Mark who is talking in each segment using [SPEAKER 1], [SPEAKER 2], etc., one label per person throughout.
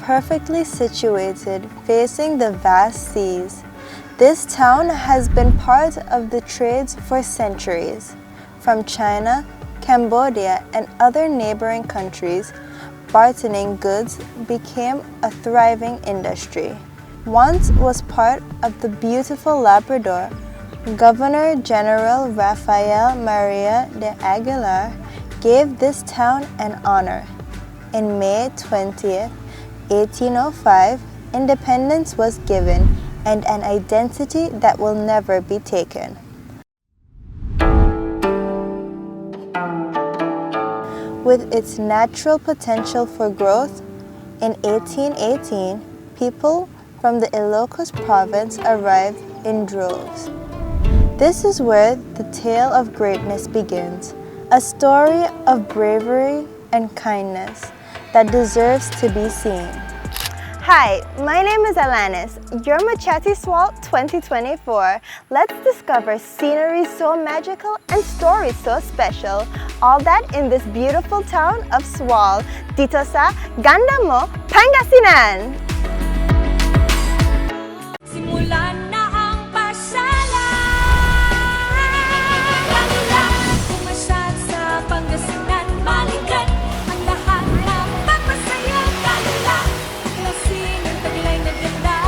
[SPEAKER 1] perfectly situated, facing the vast seas. This town has been part of the trades for centuries. From China, Cambodia, and other neighboring countries, bartering goods became a thriving industry. Once was part of the beautiful Labrador, Governor General Rafael Maria de Aguilar gave this town an honor. In May 20th, 1805, independence was given and an identity that will never be taken. With its natural potential for growth, in 1818, people from the Ilocos province arrived in droves. This is where the tale of greatness begins, a story of bravery and kindness that deserves to be seen. Hi, my name is Alanis, your Machati Sual 2024. Let's discover scenery so magical and stories so special. All that in this beautiful town of Sual, dito sa Ganda mo, Pangasinan!
[SPEAKER 2] Simulan na ang pasyalan. Pumasyal sa Pangasinan, balikan ang lahat na papasaya. Kalula, klaseng ang taglay na ganda.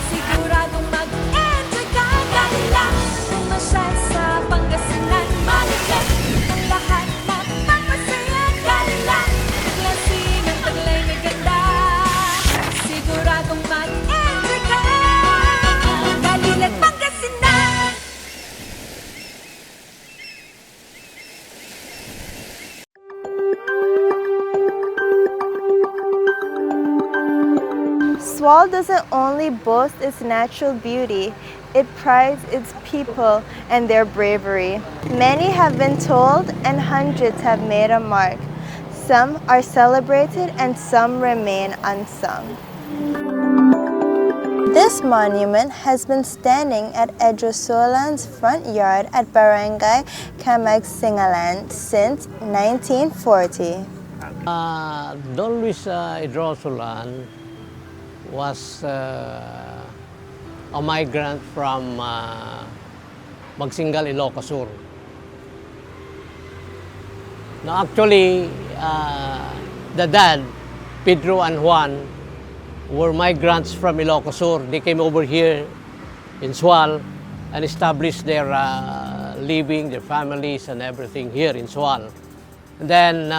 [SPEAKER 2] Siguradong mag-enjoy ka. Kalula, pumasyal sa Pangasinan, balikan ang lahat na papasaya. Kalula, klaseng ang taglay na ganda. Siguradong mag-enjoy ka. Kalula, Pangasinan.
[SPEAKER 1] Sual doesn't only boast its natural beauty, it prides its people and their bravery. Many have been told and hundreds have made a mark. Some are celebrated and some remain unsung. This monument has been standing at Edrosolan's front yard at Barangay Camagsingalan since 1940.
[SPEAKER 3] Don Luis Edrosolan was a migrant from Magsingal, Ilocos Sur. Now actually, the dad, Pedro and Juan, were migrants from Ilocos Sur. They came over here in Sual and established their living, their families and everything here in Sual. And then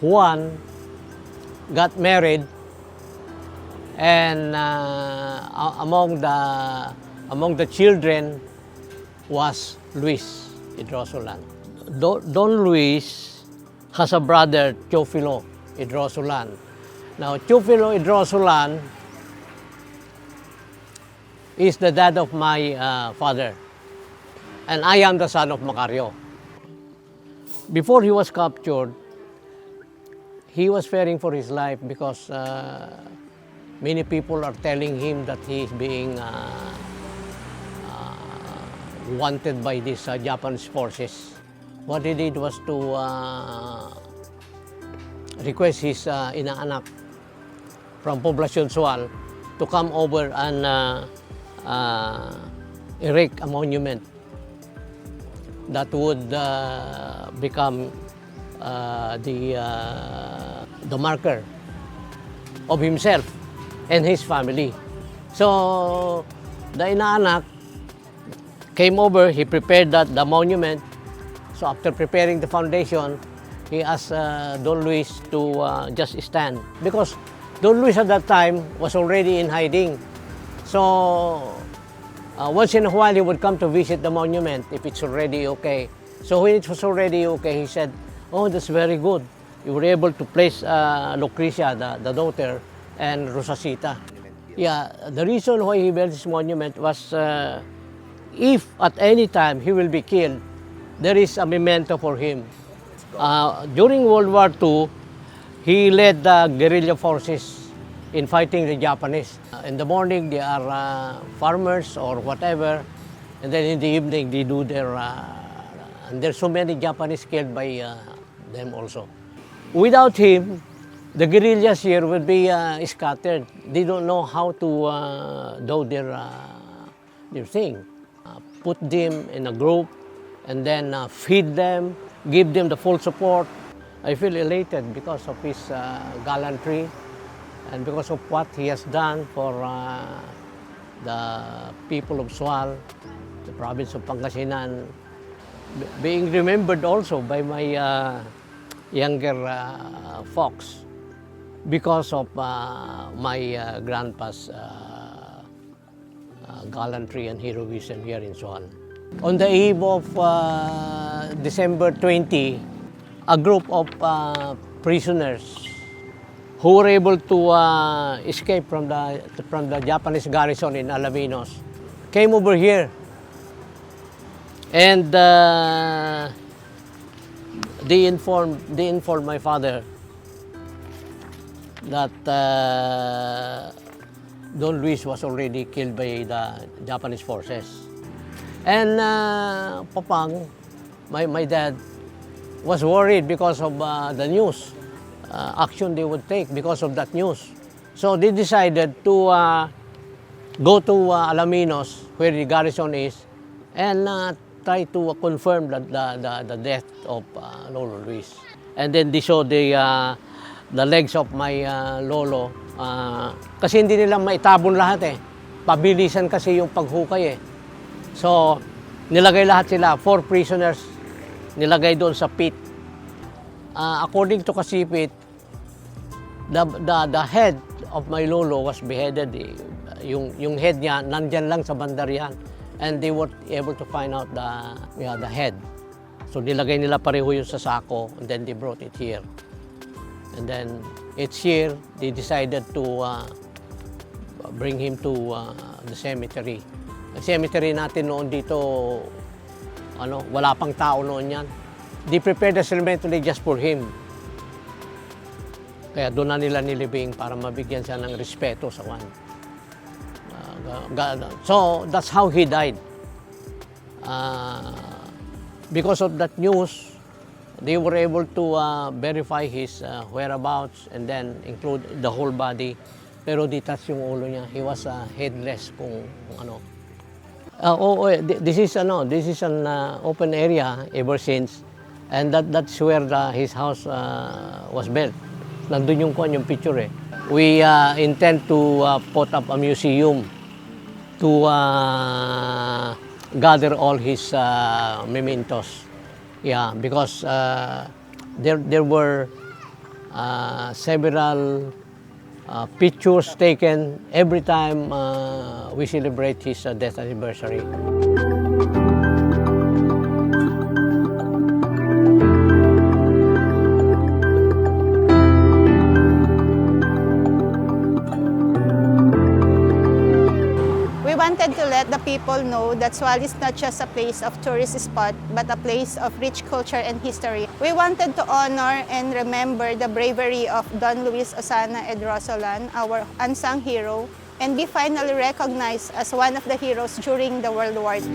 [SPEAKER 3] Juan got married, and among the children was Luis Edrosolan. Don Luis has a brother, Teofilo Edrosolan. Now, Teofilo Edrosolan is the dad of my father, and I am the son of Macario. Before he was captured, he was fearing for his life because many people are telling him that he is being wanted by these Japanese forces. What he did was to request his inaanak from Poblacion Sual to come over and erect a monument that would become the marker of himself and his family. So the inaanak came over, he prepared the monument. So after preparing the foundation, he asked Don Luis to just stand, because Don Luis at that time was already in hiding. So once in a while he would come to visit the monument if it's already okay. So when it was already okay, he said, "Oh, that's very good. You were able to place Lucrecia, the daughter, and Rosacita." Yeah, the reason why he built this monument was if at any time he will be killed, there is a memento for him. During World War II, he led the guerrilla forces in fighting the Japanese. In the morning, they are farmers or whatever, and then in the evening, they do their, and there's so many Japanese killed by them also. Without him, The guerrillas here will be scattered. They don't know how to do their thing. Put them in a group and then feed them, give them the full support. I feel elated because of his gallantry and because of what he has done for the people of Sual, the province of Pangasinan, being remembered also by my younger folks because of my grandpa's gallantry and heroism here in Sual. On the eve of December 20, a group of prisoners who were able to escape from the Japanese garrison in Alaminos came over here, and they informed my father that Don Luis was already killed by the Japanese forces. And Papang, my dad, was worried because of the news, action they would take because of that news. So they decided to go to Alaminos, where the garrison is, and try to confirm the death of Lolo Luis. And then they showed the legs of my lolo. Kasi hindi nila maitabon lahat eh. Pabilisan kasi yung paghukay eh. So, nilagay lahat sila, 4 prisoners, nilagay doon sa pit. According to Kasipit, the head of my lolo was beheaded. Yung head niya, nandyan lang sa bandarian. And they were able to find out the head. So, nilagay nila pareho yun sa sako, and then they brought it here. And then, each year, they decided to bring him to the cemetery. Ang cemetery natin noon dito, wala pang tao noon yan. They prepared the cemetery just for him. Kaya doon na nila nilibing para mabigyan siya ng respeto sa one. So, that's how he died. Because of that news, they were able to verify his whereabouts and then include the whole body. Pero di touch yung ulo niya. He was headless kung ano. This is an open area ever since, and that's where his house was built. Nandun yung picture eh. We intend to put up a museum to gather all his mementos. Yeah, because there were several pictures taken every time we celebrate his death anniversary.
[SPEAKER 4] We wanted to let the people know that Sual is not just a place of tourist spot, but a place of rich culture and history. We wanted to honor and remember the bravery of Don Luis Osana Edrosolan, our unsung hero, and be finally recognized as one of the heroes during the World War II.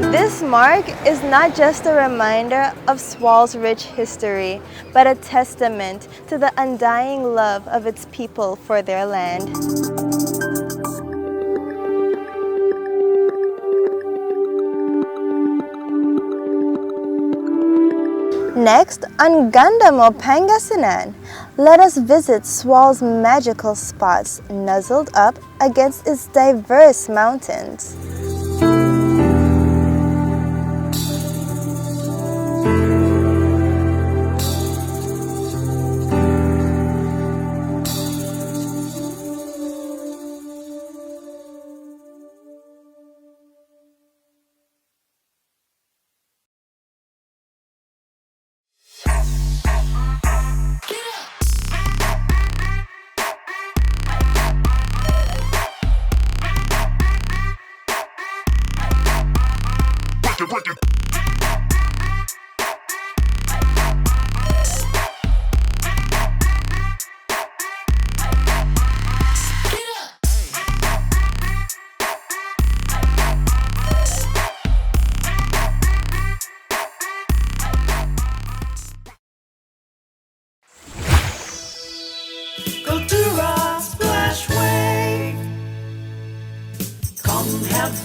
[SPEAKER 1] This mark is not just a reminder of Sual's rich history, but a testament to the undying love of its people for their land. Next, on Ganda, Pangasinan, let us visit Sual's magical spots nuzzled up against its diverse mountains.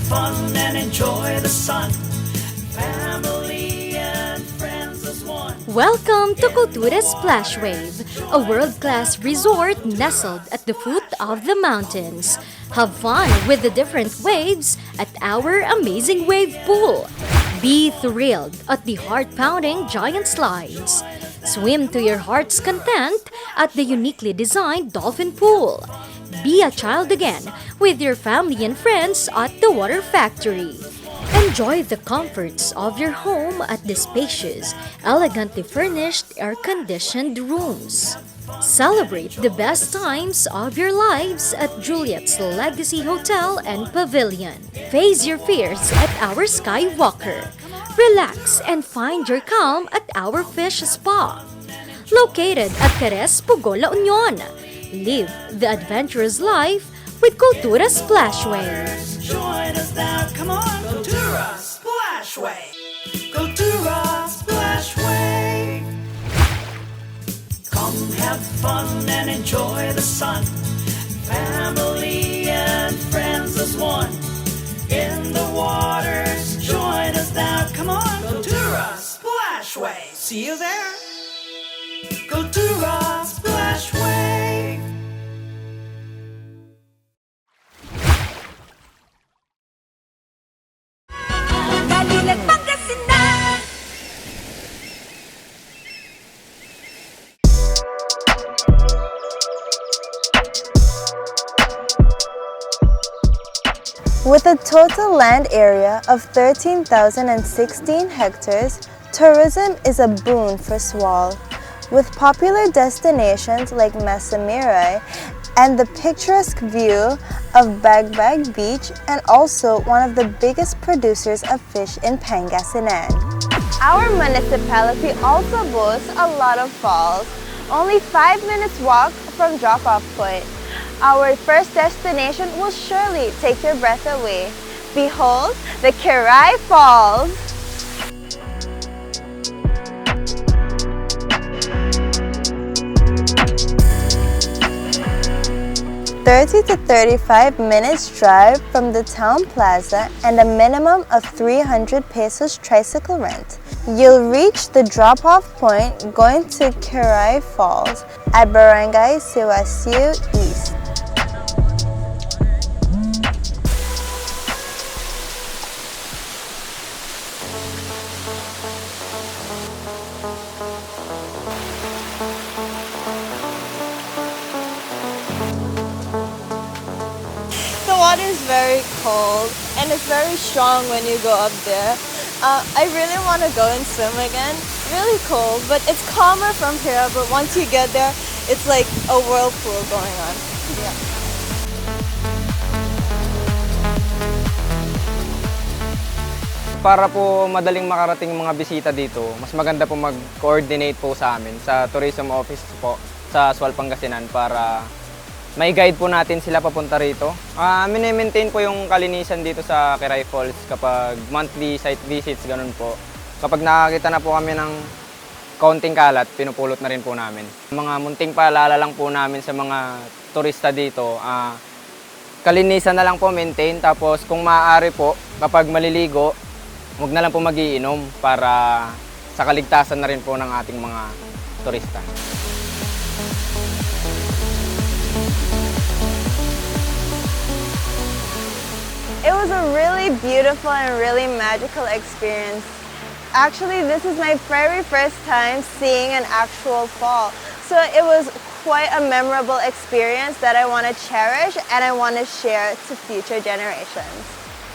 [SPEAKER 5] fun and enjoy the sun. Family and friends as one.
[SPEAKER 6] Welcome to Cultura Splash Wave, a world-class resort nestled at the foot of the mountains. Have fun with the different waves at our amazing wave pool. Be thrilled at the heart-pounding giant slides. Swim to your heart's content at the uniquely designed dolphin pool. Be a child again with your family and friends at the Water Factory. Enjoy the comforts of your home at the spacious, elegantly furnished, air-conditioned rooms. Celebrate the best times of your lives at Juliet's Legacy Hotel and Pavilion. Face your fears at our Skywalker. Relax and find your calm at our Fish Spa. Located at Cares, Pugo, La Union. Live the adventurous life with Cultura Splashway.
[SPEAKER 5] Join us now, come on, Cultura Splashway. Cultura Splashway. Come have fun and enjoy the sun. Family and friends as one. In the waters, join us now, come on, Cultura Splashway. See you there. Cultura Splashway.
[SPEAKER 2] Ganda, Pangasinan.
[SPEAKER 1] With a total land area of 13,016 hectares, tourism is a boon for Sual. With popular destinations like Masamiray and the picturesque view of Bagbag Beach, and also one of the biggest producers of fish in Pangasinan. Our municipality also boasts a lot of falls, only 5 minutes walk from drop-off point. Our first destination will surely take your breath away. Behold, the Kirai Falls! 30 to 35 minutes drive from the town plaza and a minimum of 300 pesos tricycle rent. You'll reach the drop-off point going to Kirai Falls at Barangay Siwasiu East. The water is very cold and it's very strong when you go up there. I really want to go and swim again. Really cold, but it's calmer from here, but once you get there, it's like a whirlpool going on. Yeah.
[SPEAKER 7] Para po madaling makarating yung mga bisita dito, mas maganda po mag-coordinate po sa amin sa tourism office po sa Sual, Pangasinan para may guide po natin sila papunta rito. Mini-maintain po yung kalinisan dito sa Kirai Falls kapag monthly site visits, ganun po. Kapag nakakita na po kami ng kaunting kalat, pinupulot na rin po namin. Mga munting paalala lang po namin sa mga turista dito, kalinisan na lang po maintain, tapos kung maaari po, kapag maliligo, huwag na lang po mag-iinom para sa kaligtasan na rin po ng ating mga turista.
[SPEAKER 1] It was a really beautiful and really magical experience. Actually, this is my very first time seeing an actual fall. So it was quite a memorable experience that I want to cherish and I want to share to future generations.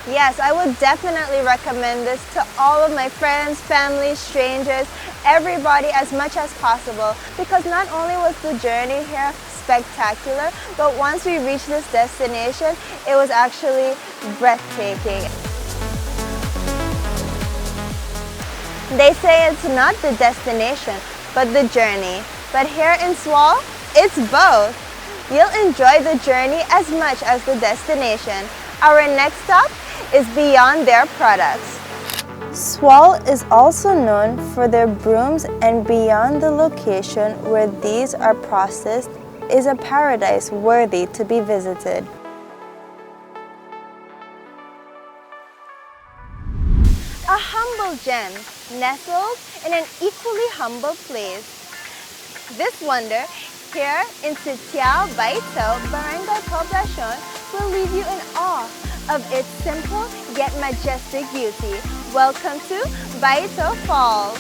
[SPEAKER 1] Yes, I would definitely recommend this to all of my friends, family, strangers, everybody as much as possible, because not only was the journey here spectacular, but once we reached this destination, it was actually breathtaking. They say it's not the destination, but the journey. But here in Sual, it's both. You'll enjoy the journey as much as the destination. Our next stop is beyond their products. Sual is also known for their brooms, and beyond the location where these are processed is a paradise worthy to be visited. humble gem nestled in an equally humble place. This wonder here in Sual 2.0 Barangay Poblacion will leave you in awe of its simple yet majestic beauty. Welcome to 2.0 Falls.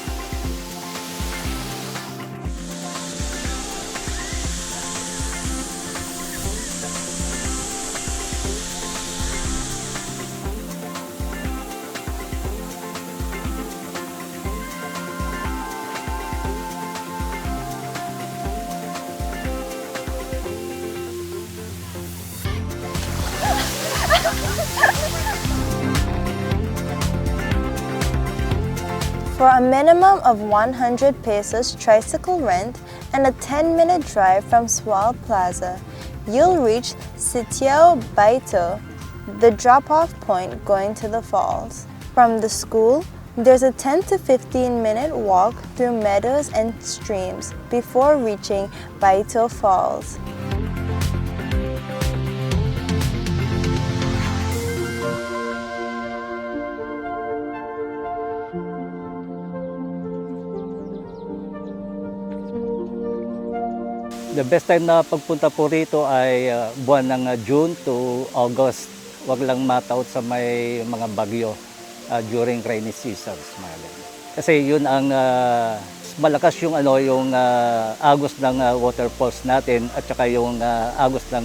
[SPEAKER 1] For a minimum of 100 pesos tricycle rent and a 10-minute drive from Sual Plaza, you'll reach Sual 2.0, the drop-off point going to the falls. From the school, there's a 10 to 15-minute walk through meadows and streams before reaching 2.0 Falls.
[SPEAKER 8] The best time na pagpunta po rito ay buwan ng June to August. Huwag lang mataot sa may mga bagyo during rainy seasons. Kasi yun ang malakas yung agos ng waterfalls natin at saka yung agos ng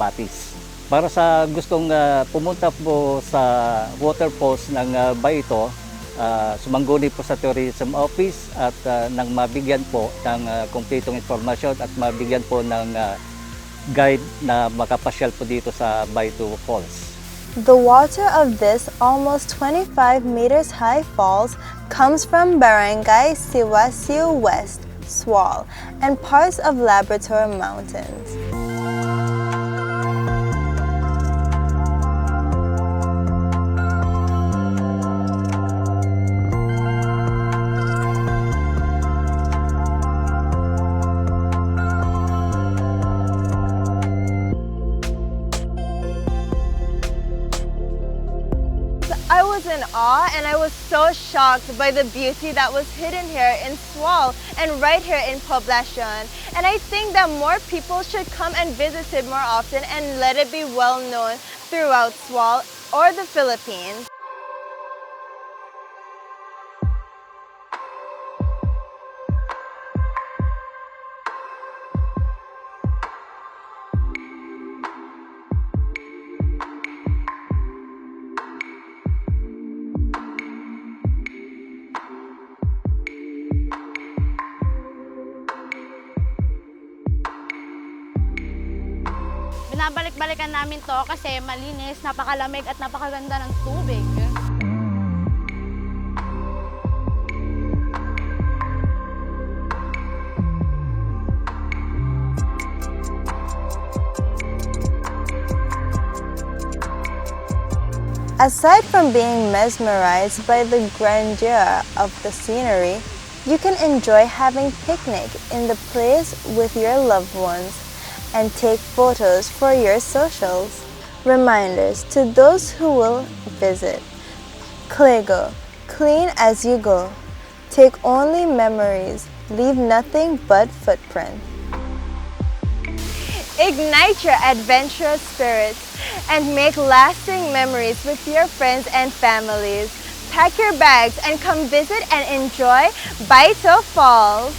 [SPEAKER 8] batis. Para sa gustong pumunta po sa waterfalls ng Baito, sumangguni po sa Tourism Office at nang mabigyan po ng kumpletong informasyon at mabigyan po ng guide na makapasyal po dito sa Baito Falls.
[SPEAKER 1] The water of this almost 25 meters high falls comes from Barangay Siwasiw West, Sual, and parts of Laboratory Mountains. I was in awe and I was so shocked by the beauty that was hidden here in Sual and right here in Poblacion. And I think that more people should come and visit it more often and let it be well known throughout Sual or the Philippines.
[SPEAKER 9] Binabalik-balikan namin to kasi malinis, napakalamig at napakaganda ng tubig.
[SPEAKER 1] Aside from being mesmerized by the grandeur of the scenery, you can enjoy having picnic in the place with your loved ones and take photos for your socials. Reminders to those who will visit. Clego, clean as you go. Take only memories, leave nothing but footprint. Ignite your adventurous spirits and make lasting memories with your friends and families. Pack your bags and come visit and enjoy 2.0 Falls.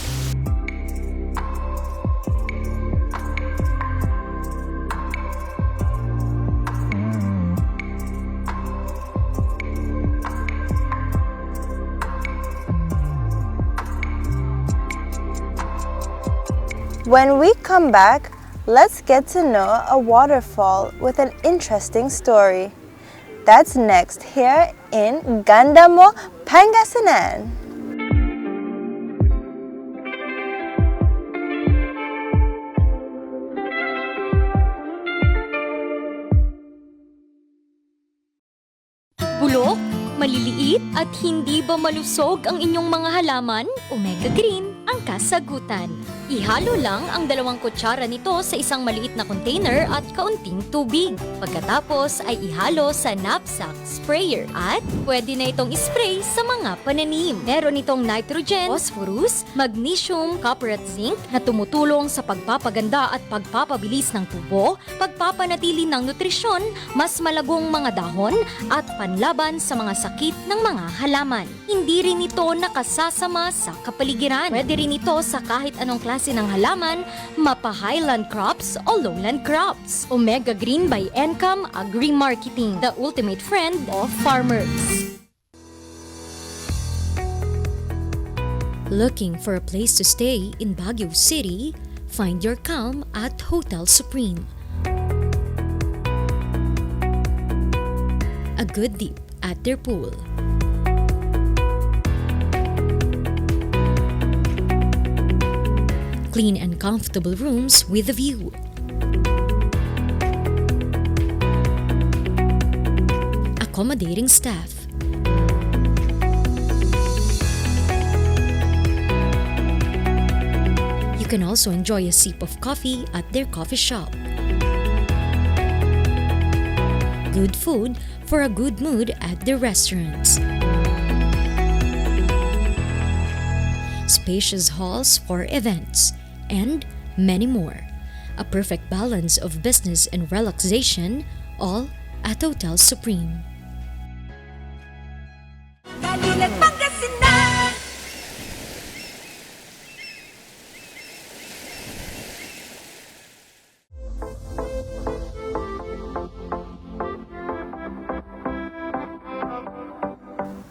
[SPEAKER 1] When we come back, let's get to know a waterfall with an interesting story. That's next here in Ganda, Pangasinan.
[SPEAKER 6] Bulok, maliliit at hindi ba malusog ang inyong mga halaman? Omega Green ang kasagutan. Ihalo lang ang 2 kutsara nito sa isang maliit na container at kaunting tubig. Pagkatapos ay ihalo sa knapsack sprayer at pwede na itong ispray sa mga pananim. Meron itong nitrogen, phosphorus, magnesium, copper at zinc na tumutulong sa pagpapaganda at pagpapabilis ng tubo, pagpapanatili ng nutrisyon, mas malagong mga dahon at panlaban sa mga sakit ng mga halaman. Hindi rin ito nakasasama sa kapaligiran. Pwede rin ito sa kahit anong klase ng halaman, mapa-highland crops o lowland crops. Omega Green by Encam Agri-Marketing, the ultimate friend of farmers. Looking for a place to stay in Baguio City? Find your calm at Hotel Supreme. A good dip at their pool. Clean and comfortable rooms with a view. Accommodating staff. You can also enjoy a sip of coffee at their coffee shop. Good food for a good mood at their restaurants. Spacious halls for events, and many more. A perfect balance of business and relaxation, all at Hotel Supreme.
[SPEAKER 2] Galing Pangasinan.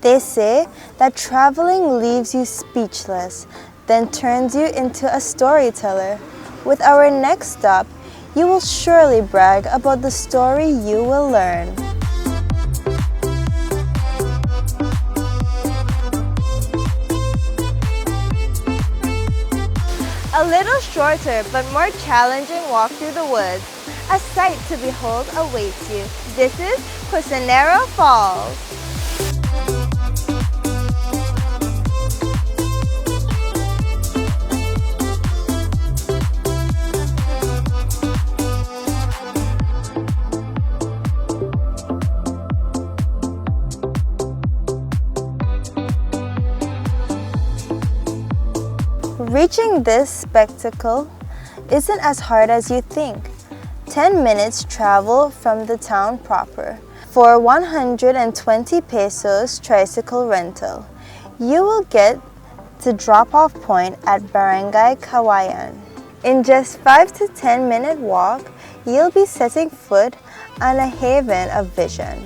[SPEAKER 1] They say that traveling leaves you speechless, then turns you into a storyteller. With our next stop, you will surely brag about the story you will learn. A little shorter but more challenging walk through the woods. A sight to behold awaits you. This is Cusinero Falls. Reaching this spectacle isn't as hard as you think. 10 minutes travel from the town proper. For 120 pesos tricycle rental, you will get to drop-off point at Barangay Kawayan. In just 5 to 10 minute walk, you'll be setting foot on a haven of vision.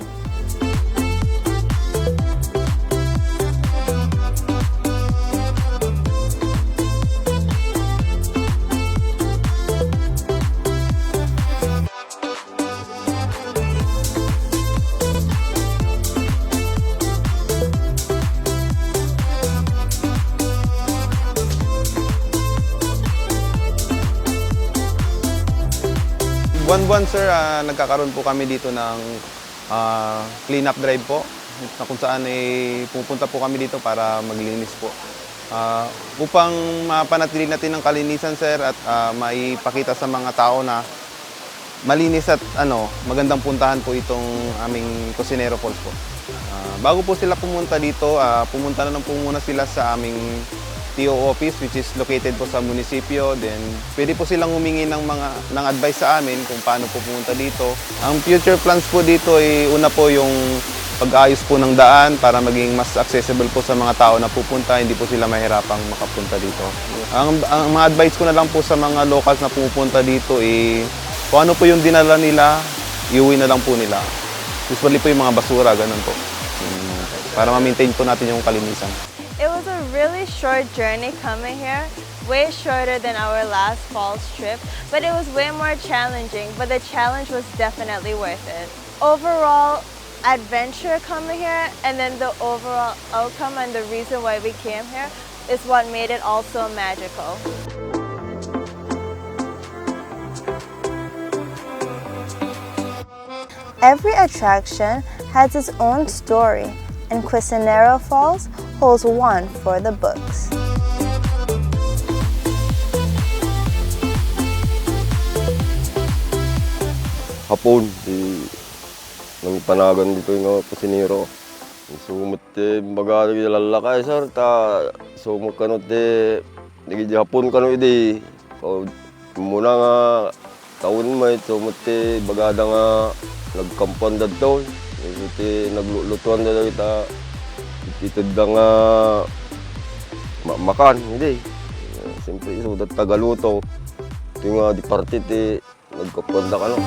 [SPEAKER 10] Buwan-buwan sir, nagkakaroon po kami dito ng clean-up drive po, na kung saan pupunta po kami dito para maglinis po. Upang mapanatili natin ang kalinisan sir at maipakita sa mga tao na malinis at magandang puntahan po itong aming Cusinero Falls po. Bago po sila pumunta dito, pumunta na lang po muna sila sa aming TO office which is located po sa munisipyo. Then pwede po silang humingi ng advice sa amin kung paano po pumunta dito. Ang future plans po dito ay una po yung pag-ayos po ng daan para maging mas accessible po sa mga tao na pupunta, hindi po sila mahirapang makapunta dito. Ang mga advice ko na lang po sa mga locals na pupunta dito kung ano po yung dinala nila, iuwi na lang po nila. Usually po yung mga basura, ganun po. Para ma-maintain po natin yung kalinisan.
[SPEAKER 1] It was a really short journey coming here, way shorter than our last falls trip, but it was way more challenging, but the challenge was definitely worth it. Overall adventure coming here, and then the overall outcome and the reason why we came here is what made it all so magical. Every attraction has its own story, and Cusinero Falls holds one for the books.
[SPEAKER 11] hapon di nang panagan dito yung kusinero. Sumut baga lalakay sir ta sumut kanot nagi hapon kanot di muna nga taon may sumut bagada nga nagkampan dadto. Iti naglulutuan na kita itid nga makan hindi. Siyempre sudat tagaluto. Ito nga di parte nagkapanda ka lang.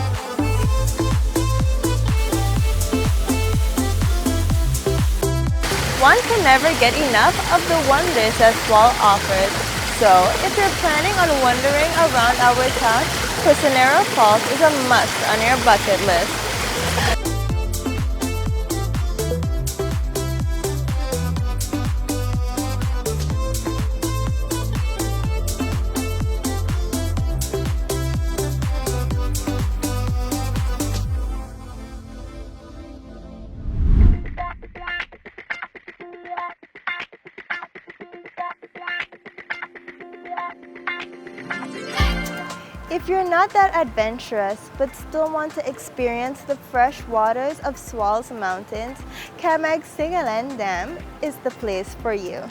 [SPEAKER 1] One can never get enough of the wonders that Sual offers. So, if you're planning on wandering around our town, Cusinero Falls is a must on your bucket list. If you're not that adventurous but still want to experience the fresh waters of Sual's mountains, Pangasinan Dam is the place for you.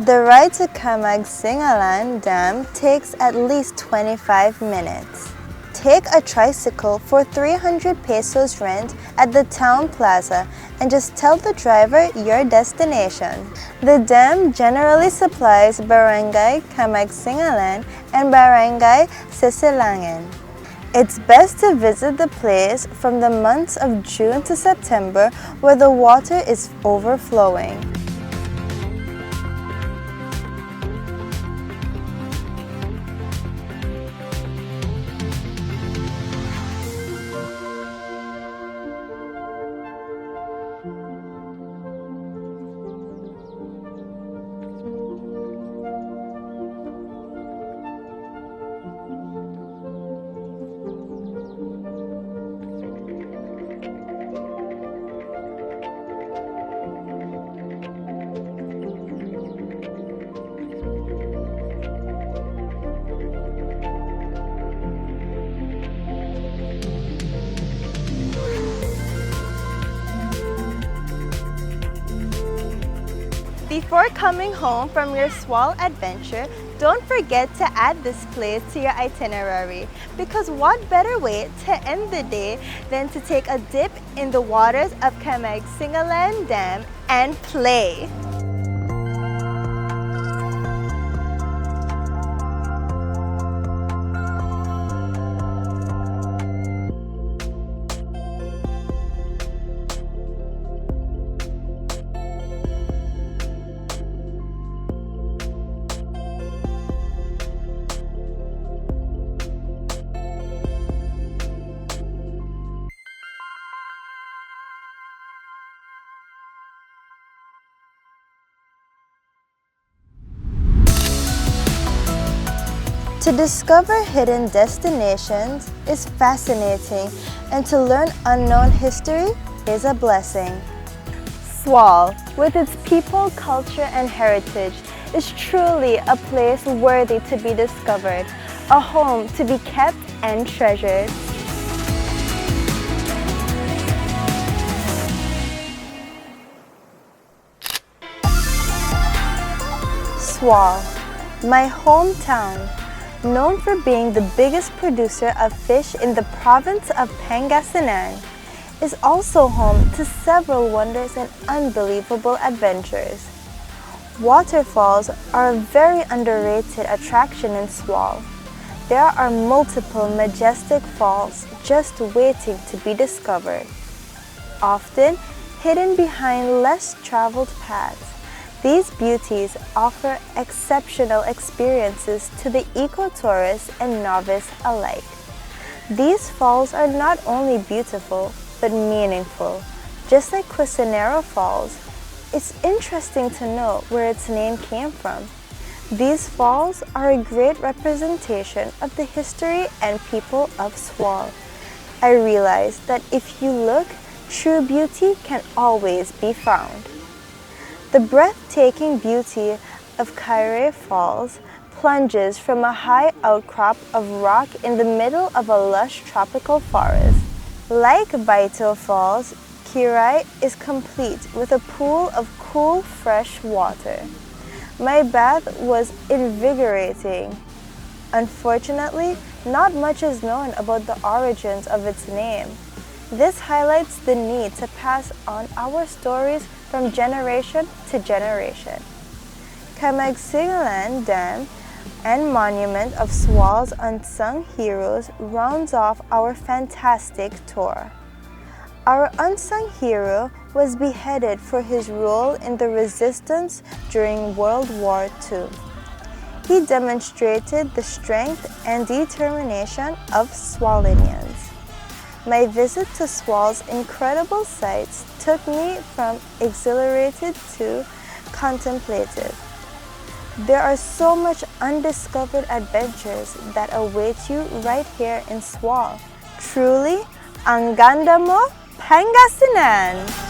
[SPEAKER 1] The ride to Pangasinan Dam takes at least 25 minutes. Take a tricycle for 300 pesos rent at the town plaza and just tell the driver your destination. The dam generally supplies Barangay Pangasinan and Barangay Sisilangan. It's best to visit the place from the months of June to September where the water is overflowing. Before coming home from your Sual adventure, don't forget to add this place to your itinerary, because what better way to end the day than to take a dip in the waters of Pangasinan Dam and play. To discover hidden destinations is fascinating, and to learn unknown history is a blessing. Sual, with its people, culture, and heritage, is truly a place worthy to be discovered, a home to be kept and treasured. Sual, my hometown, known for being the biggest producer of fish in the province of Pangasinan, is also home to several wonders and unbelievable adventures. Waterfalls are a very underrated attraction in Sual. There are multiple majestic falls just waiting to be discovered. Often hidden behind less traveled paths, these beauties offer exceptional experiences to the eco-tourist and novice alike. These falls are not only beautiful, but meaningful. Just like Cusinero Falls, it's interesting to know where its name came from. These falls are a great representation of the history and people of Sual. I realized that if you look, true beauty can always be found. The breathtaking beauty of Kaire Falls plunges from a high outcrop of rock in the middle of a lush tropical forest. Like Baito Falls, Kirai is complete with a pool of cool, fresh water. My bath was invigorating. Unfortunately, not much is known about the origins of its name. This highlights the need to pass on our stories from generation to generation. Camagsigalan Dam and Monument of Sual's Unsung Heroes rounds off our fantastic tour. Our unsung hero was beheaded for his role in the resistance during World War II. He demonstrated the strength and determination of Sualinians. My visit to Sual's incredible sights took me from exhilarated to contemplative. There are so much undiscovered adventures that await you right here in Sual. Truly, ang ganda mo, Pangasinan!